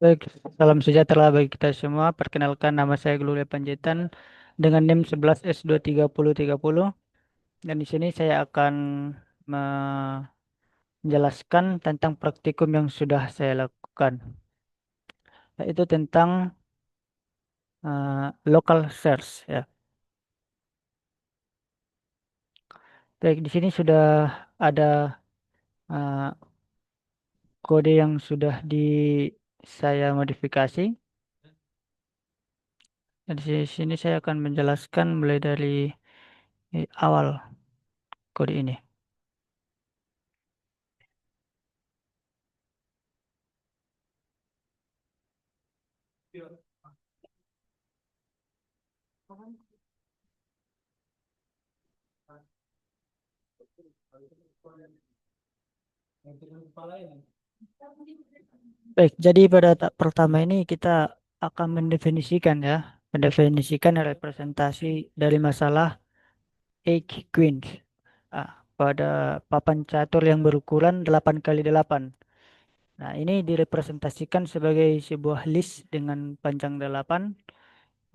Baik, salam sejahtera bagi kita semua. Perkenalkan nama saya Gloria Panjaitan dengan NIM 11S23030 dan di sini saya akan menjelaskan tentang praktikum yang sudah saya lakukan, yaitu tentang local search ya. Baik, di sini sudah ada eh, kode yang sudah saya modifikasi. Dan di sini saya akan menjelaskan mulai dari awal kode ini. Baik, jadi pada tahap pertama ini kita akan mendefinisikan ya, mendefinisikan representasi dari masalah H queens pada papan catur yang berukuran 8 kali 8. Nah, ini direpresentasikan sebagai sebuah list dengan panjang 8.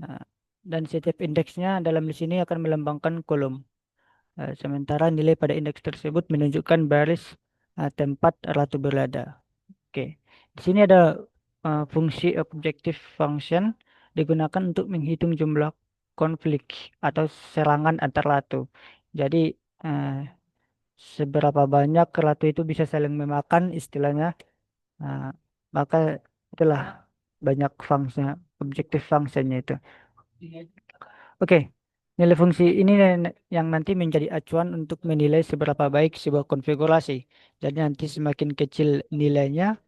Nah, dan setiap indeksnya dalam list ini akan melambangkan kolom. Sementara nilai pada indeks tersebut menunjukkan baris tempat ratu berada. Oke, di sini ada fungsi objective function digunakan untuk menghitung jumlah konflik atau serangan antar ratu. Jadi eh, seberapa banyak ratu itu bisa saling memakan istilahnya. Nah, maka itulah banyak fungsi objective functionnya itu. Oke, nilai fungsi ini yang nanti menjadi acuan untuk menilai seberapa baik sebuah konfigurasi. Jadi nanti semakin kecil nilainya,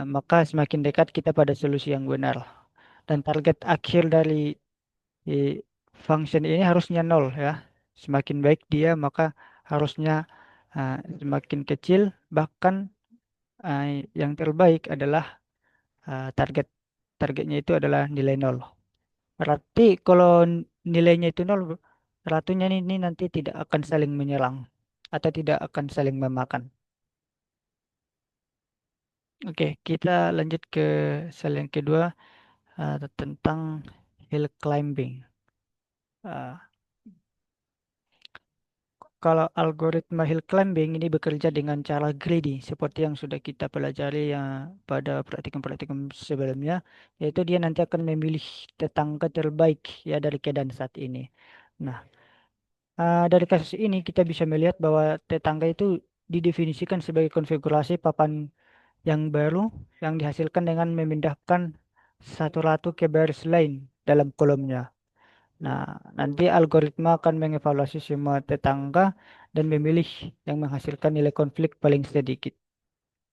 maka semakin dekat kita pada solusi yang benar. Dan target akhir dari eh, function ini harusnya nol ya. Semakin baik dia, maka harusnya semakin kecil. Bahkan yang terbaik adalah target targetnya itu adalah nilai nol. Berarti kalau nilainya itu nol, ratunya ini nanti tidak akan saling menyerang atau tidak akan saling memakan. Oke, kita lanjut ke sel yang kedua, tentang hill climbing. Uh, Kalau algoritma hill climbing ini bekerja dengan cara greedy, seperti yang sudah kita pelajari ya pada praktikum-praktikum sebelumnya, yaitu dia nanti akan memilih tetangga terbaik ya dari keadaan saat ini. Nah, dari kasus ini kita bisa melihat bahwa tetangga itu didefinisikan sebagai konfigurasi papan yang baru yang dihasilkan dengan memindahkan satu ratu ke baris lain dalam kolomnya. Nah, nanti algoritma akan mengevaluasi semua tetangga dan memilih yang menghasilkan nilai konflik paling sedikit.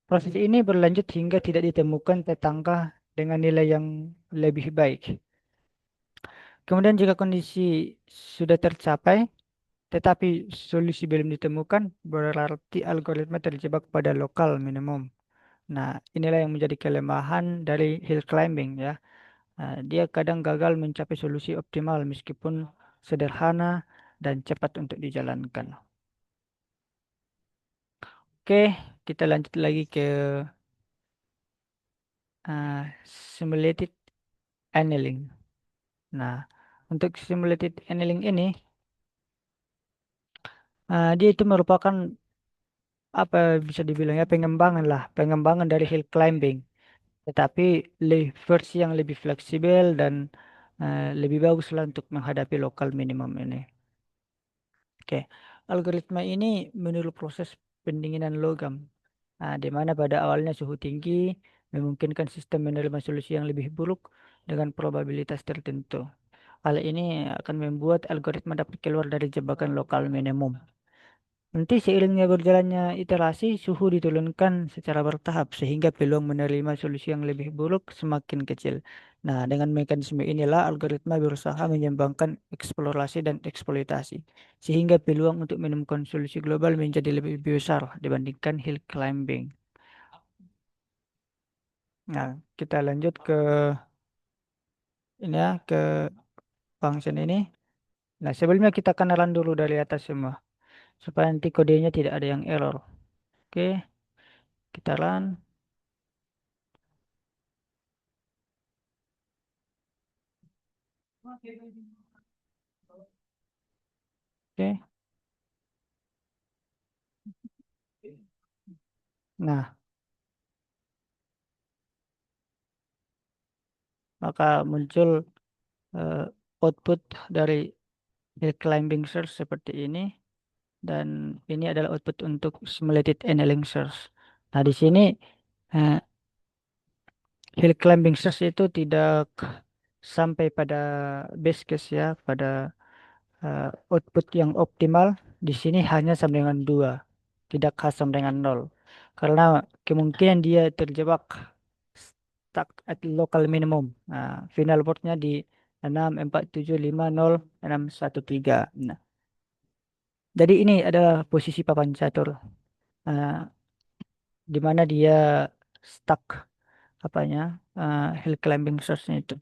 Proses ini berlanjut hingga tidak ditemukan tetangga dengan nilai yang lebih baik. Kemudian jika kondisi sudah tercapai, tetapi solusi belum ditemukan, berarti algoritma terjebak pada lokal minimum. Nah, inilah yang menjadi kelemahan dari hill climbing ya. Dia kadang gagal mencapai solusi optimal meskipun sederhana dan cepat untuk dijalankan. Oke, kita lanjut lagi ke simulated annealing. Nah, untuk simulated annealing ini, dia itu merupakan apa bisa dibilang ya pengembangan lah, pengembangan dari hill climbing. Tetapi versi yang lebih fleksibel dan lebih bagus lah untuk menghadapi lokal minimum ini. Oke, algoritma ini meniru proses pendinginan logam, di mana pada awalnya suhu tinggi memungkinkan sistem menerima solusi yang lebih buruk dengan probabilitas tertentu. Hal ini akan membuat algoritma dapat keluar dari jebakan lokal minimum. Nanti seiringnya berjalannya iterasi, suhu diturunkan secara bertahap sehingga peluang menerima solusi yang lebih buruk semakin kecil. Nah, dengan mekanisme inilah algoritma berusaha menyeimbangkan eksplorasi dan eksploitasi, sehingga peluang untuk menemukan solusi global menjadi lebih besar dibandingkan hill climbing. Nah, kita lanjut ke ini ya, ke function ini. Nah, sebelumnya kita kenalan dulu dari atas semua, supaya nanti kodenya tidak ada yang error. Oke, kita run. Oke. Nah, maka muncul eh, output dari hill climbing search seperti ini, dan ini adalah output untuk simulated annealing search. Nah, di sini eh, hill climbing search itu tidak sampai pada base case ya, pada output yang optimal di sini hanya sama dengan 2, tidak khas sama dengan 0. Karena kemungkinan dia terjebak stuck at local minimum. Nah, final boardnya di 64750 613. Nah, jadi ini adalah posisi papan catur, eh, di mana dia stuck apanya, hill climbing source-nya itu.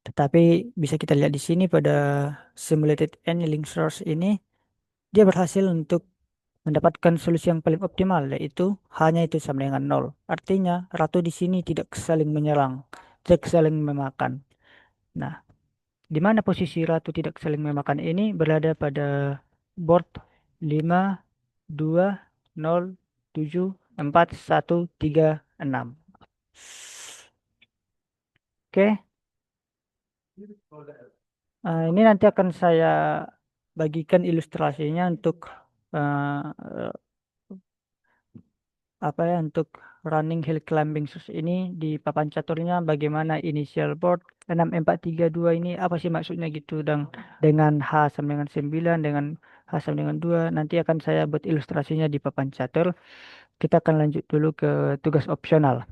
Tetapi bisa kita lihat di sini pada simulated annealing source ini dia berhasil untuk mendapatkan solusi yang paling optimal, yaitu hanya itu sama dengan 0. Artinya ratu di sini tidak saling menyerang, tidak saling memakan. Nah, di mana posisi ratu tidak saling memakan ini berada pada board 5, 2, 0, 7, 4, 1, 3, 6. Oke, ini nanti akan saya bagikan ilustrasinya untuk eh, apa ya, untuk running hill climbing sus ini di papan caturnya bagaimana initial board 6432 ini apa sih maksudnya gitu, dan dengan H sama dengan 9, dengan H sama dengan 2 nanti akan saya buat ilustrasinya di papan catur. Kita akan lanjut dulu ke tugas opsional.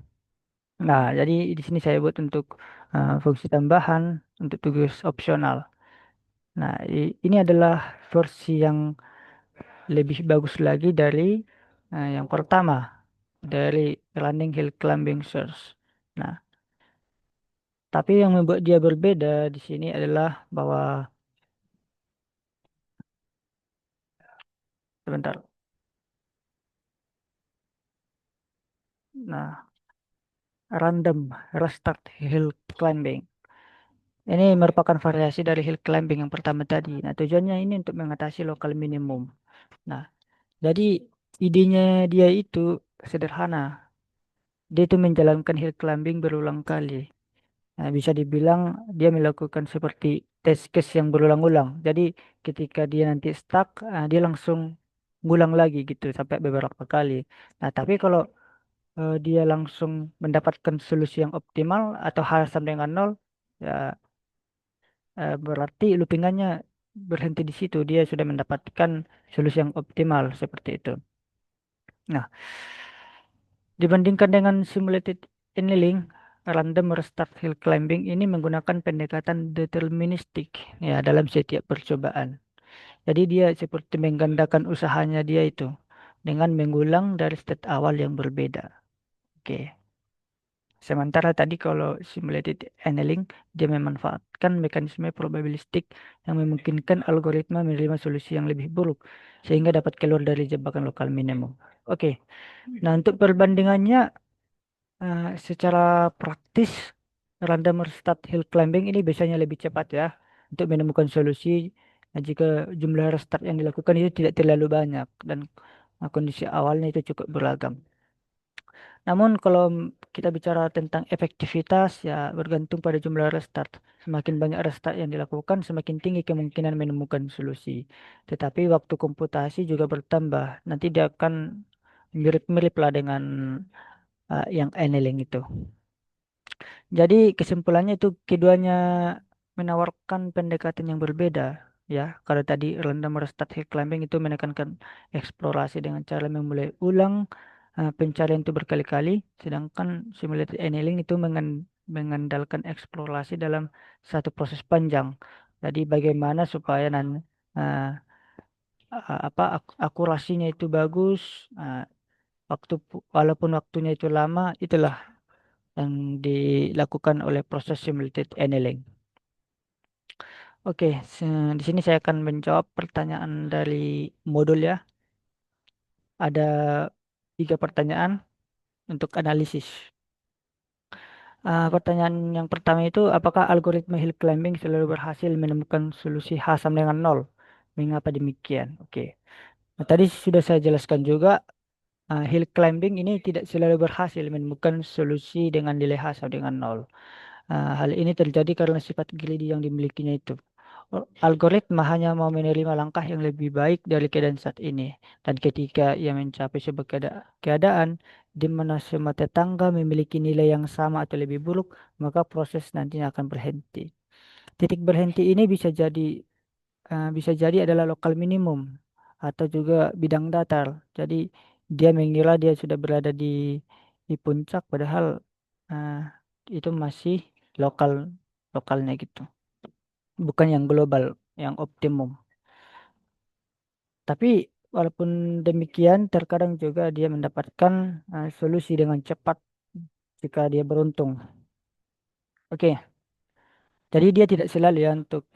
Nah, jadi di sini saya buat untuk fungsi tambahan untuk tugas opsional. Nah, ini adalah versi yang lebih bagus lagi dari yang pertama, dari running hill climbing search. Nah, tapi yang membuat dia berbeda di sini adalah bahwa, sebentar. Nah, random restart hill climbing. Ini merupakan variasi dari hill climbing yang pertama tadi. Nah, tujuannya ini untuk mengatasi local minimum. Nah, jadi idenya dia itu sederhana. Dia itu menjalankan hill climbing berulang kali. Nah, bisa dibilang dia melakukan seperti test case yang berulang-ulang. Jadi ketika dia nanti stuck, dia langsung ngulang lagi gitu sampai beberapa kali. Nah, tapi kalau dia langsung mendapatkan solusi yang optimal atau hal sama dengan 0, ya berarti loopingannya berhenti di situ. Dia sudah mendapatkan solusi yang optimal seperti itu. Nah, dibandingkan dengan simulated annealing, random restart hill climbing ini menggunakan pendekatan deterministik ya dalam setiap percobaan. Jadi dia seperti menggandakan usahanya dia itu dengan mengulang dari state awal yang berbeda. Oke. Sementara tadi kalau simulated annealing dia memanfaatkan mekanisme probabilistik yang memungkinkan algoritma menerima solusi yang lebih buruk sehingga dapat keluar dari jebakan lokal minimum. Oke. Nah, untuk perbandingannya, secara praktis, random start hill climbing ini biasanya lebih cepat ya untuk menemukan solusi jika jumlah restart yang dilakukan itu tidak terlalu banyak dan kondisi awalnya itu cukup beragam. Namun kalau kita bicara tentang efektivitas ya bergantung pada jumlah restart. Semakin banyak restart yang dilakukan, semakin tinggi kemungkinan menemukan solusi. Tetapi waktu komputasi juga bertambah. Nanti dia akan mirip-mirip lah dengan yang annealing itu. Jadi kesimpulannya itu keduanya menawarkan pendekatan yang berbeda ya. Kalau tadi random restart hill climbing itu menekankan eksplorasi dengan cara memulai ulang pencarian itu berkali-kali, sedangkan simulated annealing itu mengandalkan eksplorasi dalam satu proses panjang. Jadi bagaimana supaya uh, akurasinya itu bagus, uh, walaupun waktunya itu lama, itulah yang dilakukan oleh proses simulated annealing. Oke, di sini saya akan menjawab pertanyaan dari modul ya. Ada 3 pertanyaan untuk analisis. Pertanyaan yang pertama itu, apakah algoritma hill climbing selalu berhasil menemukan solusi H sama dengan nol? Mengapa demikian? Oke. Nah, tadi sudah saya jelaskan juga, hill climbing ini tidak selalu berhasil menemukan solusi dengan nilai H sama dengan nol. Hal ini terjadi karena sifat greedy yang dimilikinya itu. Algoritma hanya mau menerima langkah yang lebih baik dari keadaan saat ini. Dan ketika ia mencapai sebuah keadaan di mana semua tetangga memiliki nilai yang sama atau lebih buruk, maka proses nantinya akan berhenti. Titik berhenti ini bisa jadi adalah lokal minimum atau juga bidang datar. Jadi dia mengira dia sudah berada di puncak, padahal uh, itu masih lokal lokalnya gitu, bukan yang global, yang optimum. Tapi walaupun demikian, terkadang juga dia mendapatkan solusi dengan cepat jika dia beruntung. Oke, jadi dia tidak selalu ya untuk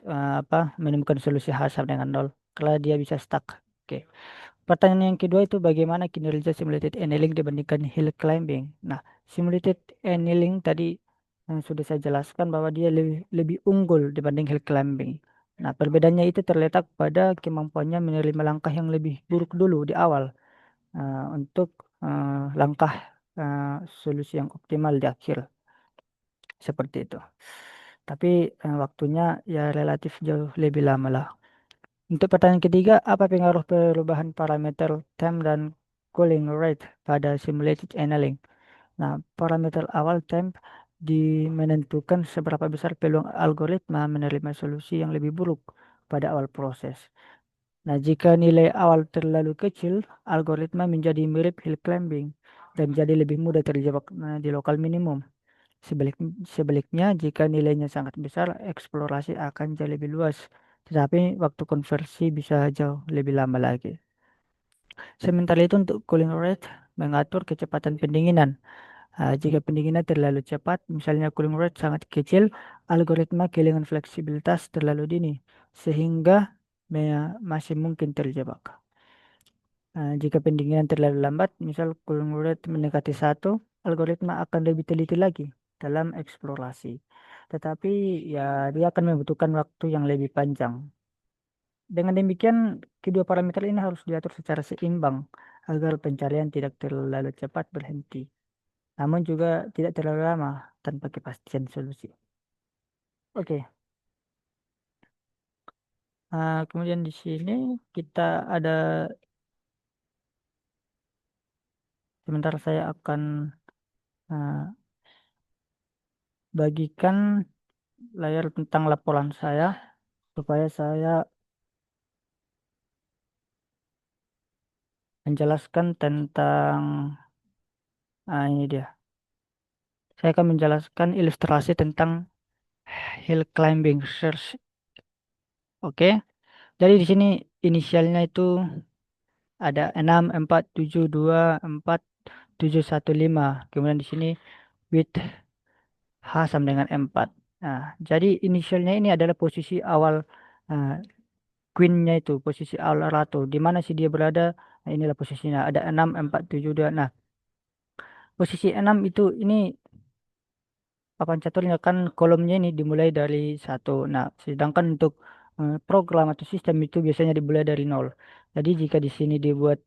menemukan solusi hasar dengan nol, karena dia bisa stuck. Oke. Pertanyaan yang kedua itu, bagaimana kinerja simulated annealing dibandingkan hill climbing? Nah, simulated annealing tadi yang sudah saya jelaskan bahwa dia lebih unggul dibanding hill climbing. Nah, perbedaannya itu terletak pada kemampuannya menerima langkah yang lebih buruk dulu di awal, untuk langkah solusi yang optimal di akhir, seperti itu. Tapi waktunya ya relatif jauh lebih lama lah. Untuk pertanyaan ketiga, apa pengaruh perubahan parameter time dan cooling rate pada simulated annealing? Nah, parameter awal temp menentukan seberapa besar peluang algoritma menerima solusi yang lebih buruk pada awal proses. Nah, jika nilai awal terlalu kecil, algoritma menjadi mirip hill climbing dan jadi lebih mudah terjebak di lokal minimum. Sebaliknya, jika nilainya sangat besar, eksplorasi akan jauh lebih luas, tetapi waktu konversi bisa jauh lebih lama lagi. Sementara itu, untuk cooling rate mengatur kecepatan pendinginan. Jika pendinginan terlalu cepat, misalnya cooling rate sangat kecil, algoritma kehilangan fleksibilitas terlalu dini, sehingga masih mungkin terjebak. Jika pendinginan terlalu lambat, misal cooling rate mendekati 1, algoritma akan lebih teliti lagi dalam eksplorasi. Tetapi ya dia akan membutuhkan waktu yang lebih panjang. Dengan demikian, kedua parameter ini harus diatur secara seimbang agar pencarian tidak terlalu cepat berhenti, namun juga tidak terlalu lama tanpa kepastian solusi. Oke, kemudian di sini kita ada, sebentar saya akan uh, bagikan layar tentang laporan saya supaya saya menjelaskan tentang, ini dia. Saya akan menjelaskan ilustrasi tentang hill climbing search. Oke. Jadi di sini inisialnya itu ada 6, 4, 7, 2, 4, 7, 1, 5. Kemudian di sini with H sama dengan 4. Nah, jadi inisialnya ini adalah posisi awal, uh, queen-nya itu, posisi awal ratu. Di mana sih dia berada? Nah, inilah posisinya. Ada 6, 4, 7, 2. Nah, posisi 6 itu ini papan caturnya kan kolomnya ini dimulai dari satu. Nah, sedangkan untuk program atau sistem itu biasanya dimulai dari nol. Jadi jika di sini dibuat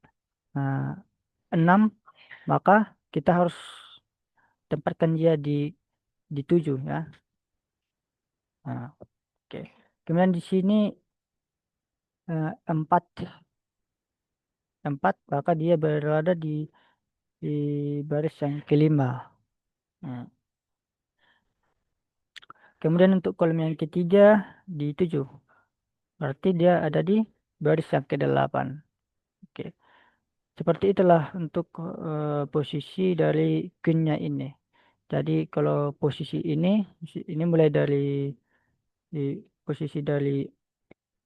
eh, 6, maka kita harus tempatkan dia di 7 ya. Nah, oke. Kemudian di sini 4, 4, maka dia berada di baris yang kelima. Nah, kemudian untuk kolom yang ketiga di 7. Berarti dia ada di baris yang ke-8. Oke. Seperti itulah untuk posisi dari queen-nya ini. Jadi kalau posisi ini mulai dari posisi dari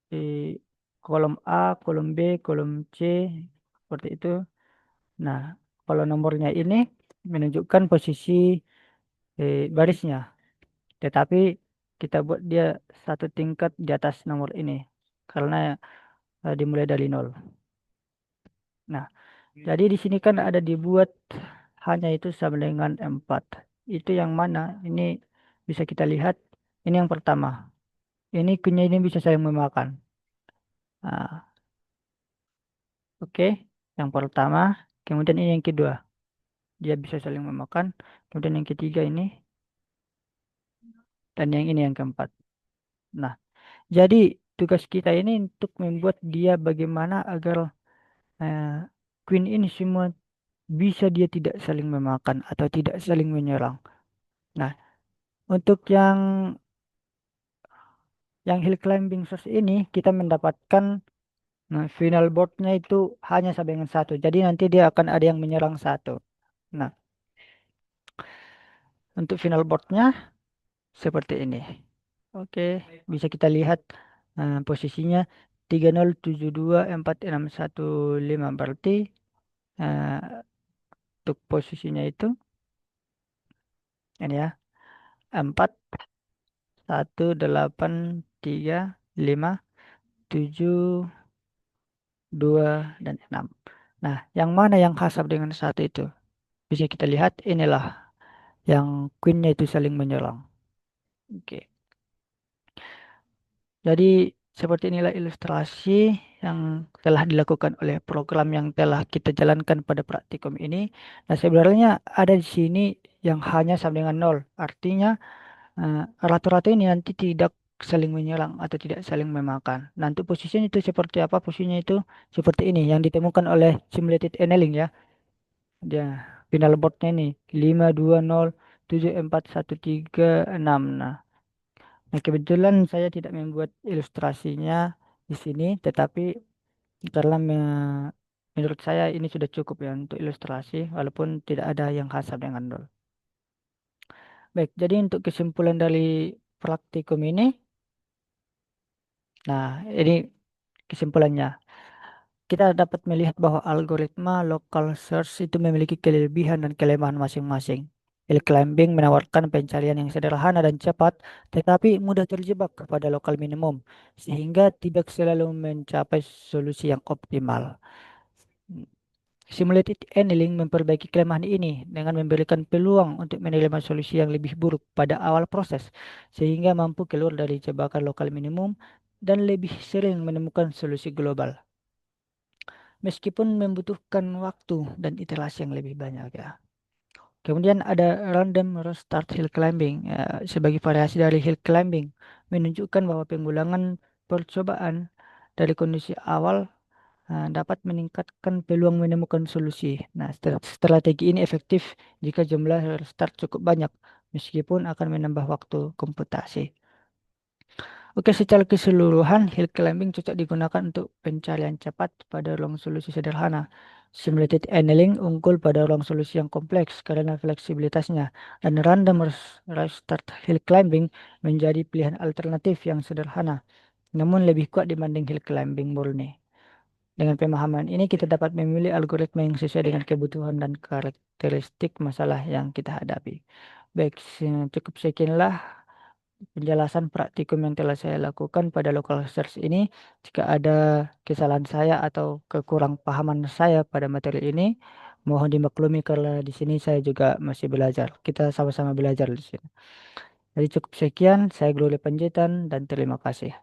di kolom A, kolom B, kolom C, seperti itu. Nah, kalau nomornya ini menunjukkan posisi barisnya, tetapi kita buat dia satu tingkat di atas nomor ini karena dimulai dari nol. Nah, jadi di sini kan ada dibuat hanya itu sama dengan 4. itu yang mana? Ini bisa kita lihat. Ini yang pertama. Ini queennya ini bisa saling memakan. Nah, oke. Yang pertama. Kemudian ini yang kedua. Dia bisa saling memakan. Kemudian yang ketiga ini. Dan yang ini yang keempat. Nah, jadi tugas kita ini untuk membuat dia bagaimana agar eh, queen ini semua bisa dia tidak saling memakan atau tidak saling menyerang. Nah, untuk yang hill climbing source ini kita mendapatkan final boardnya itu hanya sampai dengan satu. Jadi nanti dia akan ada yang menyerang satu. Nah, untuk final boardnya seperti ini. Oke, bisa kita lihat posisinya 30724115 berarti eh, untuk posisinya itu ini ya 418357 dan 6. Nah, yang mana yang hasab dengan satu itu? Bisa kita lihat inilah yang queennya itu saling menyerang. Oke. Jadi seperti inilah ilustrasi yang telah dilakukan oleh program yang telah kita jalankan pada praktikum ini. Nah, sebenarnya ada di sini yang hanya sama dengan nol. Artinya rata-rata ini nanti tidak saling menyerang atau tidak saling memakan. Nah, untuk posisinya itu seperti apa? Posisinya itu seperti ini yang ditemukan oleh simulated annealing ya. Dia final boardnya ini 5207413 6. Nah, kebetulan saya tidak membuat ilustrasinya di sini, tetapi karena menurut saya ini sudah cukup ya untuk ilustrasi, walaupun tidak ada yang khas dengan DOL. Baik, jadi untuk kesimpulan dari praktikum ini, nah ini kesimpulannya. Kita dapat melihat bahwa algoritma local search itu memiliki kelebihan dan kelemahan masing-masing. Hill climbing menawarkan pencarian yang sederhana dan cepat, tetapi mudah terjebak kepada lokal minimum, sehingga tidak selalu mencapai solusi yang optimal. Simulated annealing memperbaiki kelemahan ini dengan memberikan peluang untuk menerima solusi yang lebih buruk pada awal proses, sehingga mampu keluar dari jebakan lokal minimum dan lebih sering menemukan solusi global meskipun membutuhkan waktu dan iterasi yang lebih banyak ya. Kemudian ada random restart hill climbing sebagai variasi dari hill climbing menunjukkan bahwa pengulangan percobaan dari kondisi awal dapat meningkatkan peluang menemukan solusi. Nah, strategi ini efektif jika jumlah restart cukup banyak meskipun akan menambah waktu komputasi. Oke, secara keseluruhan, hill climbing cocok digunakan untuk pencarian cepat pada ruang solusi sederhana. Simulated annealing unggul pada ruang solusi yang kompleks karena fleksibilitasnya, dan random restart hill climbing menjadi pilihan alternatif yang sederhana, namun lebih kuat dibanding hill climbing murni. Dengan pemahaman ini, kita dapat memilih algoritma yang sesuai dengan kebutuhan dan karakteristik masalah yang kita hadapi. Baik, cukup sekianlah penjelasan praktikum yang telah saya lakukan pada local search ini. Jika ada kesalahan saya atau kekurang pahaman saya pada materi ini, mohon dimaklumi karena di sini saya juga masih belajar. Kita sama-sama belajar di sini. Jadi cukup sekian, saya Glory Panjaitan dan terima kasih.